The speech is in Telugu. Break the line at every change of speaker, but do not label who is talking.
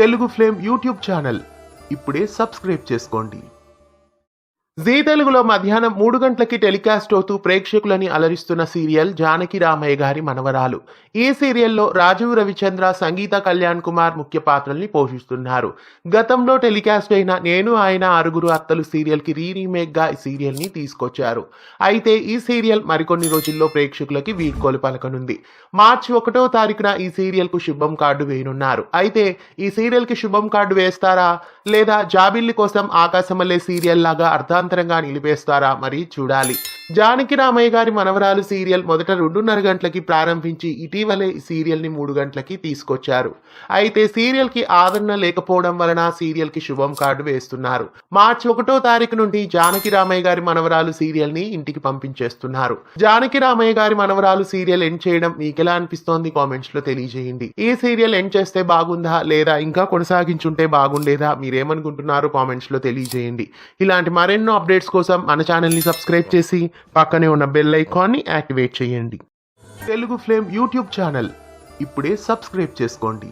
తెలుగు ఫ్లేమ్ యూట్యూబ్ ఛానల్ ఇప్పుడే సబ్స్క్రైబ్ చేసుకోండి. జీ తెలుగులో మధ్యాహ్నం 3 గంటలకి టెలికాస్ట్ అవుతూ ప్రేక్షకులని అలరిస్తున్న సీరియల్ జానకి రామయ్య గారి మనవరాలు. ఈ సీరియల్లో రాజీవ్ రవిచంద్ర, సంగీత కళ్యాణ్ కుమార్ ముఖ్య పాత్రల్ని పోషిస్తున్నారు. గతంలో టెలికాస్ట్ అయిన నేను ఆయన ఆరుగురు అత్తలు సీరియల్ కి రీమేక్ గా ఈ సీరియల్ ని తీసుకొచ్చారు. అయితే ఈ సీరియల్ మరికొన్ని రోజుల్లో ప్రేక్షకులకి వీడ్కోలు పలకనుంది. మార్చి 1వ తారీఖున ఈ సీరియల్ కు శుభం కార్డు వేయనున్నారు. అయితే ఈ సీరియల్ కి శుభం కార్డు వేస్తారా లేదా జాబిల్లి కోసం ఆకాశమల్లే సీరియల్ లాగా అర్థాంతరంగా నిలిపేస్తారా మరి చూడాలి. జానకి రామయ్య గారి మనవరాలు సీరియల్ మొదట 2:30 గంటలకి ప్రారంభించి ఇటీవలే ఈ సీరియల్ ని 3 గంటలకి తీసుకొచ్చారు. అయితే సీరియల్ కి ఆదరణ లేకపోవడం వలన సీరియల్ కి శుభం కార్డు వేస్తున్నారు. మార్చి 1వ తారీఖు నుండి జానకి రామయ్య గారి మనవరాలు సీరియల్ ని ఇంటికి పంపించేస్తున్నారు. జానకి రామయ్య గారి మనవరాలు సీరియల్ ఎండ్ చేయడం మీకెలా అనిపిస్తోంది కామెంట్స్ లో తెలియజేయండి. ఈ సీరియల్ ఎండ్ చేస్తే బాగుందా లేదా ఇంకా కొనసాగించుంటే బాగుండేదా మీరేమనుకుంటున్నారో కామెంట్స్ లో తెలియజేయండి. ఇలాంటి మరెన్నో అప్డేట్స్ కోసం మన ఛానల్ ని సబ్స్క్రైబ్ చేసి పక్కనే ఉన్న బెల్ ఐకాన్ ని యాక్టివేట్ చేయండి. తెలుగు ఫ్లేమ్ యూట్యూబ్ ఛానల్ ఇప్పుడే సబ్స్క్రైబ్ చేసుకోండి.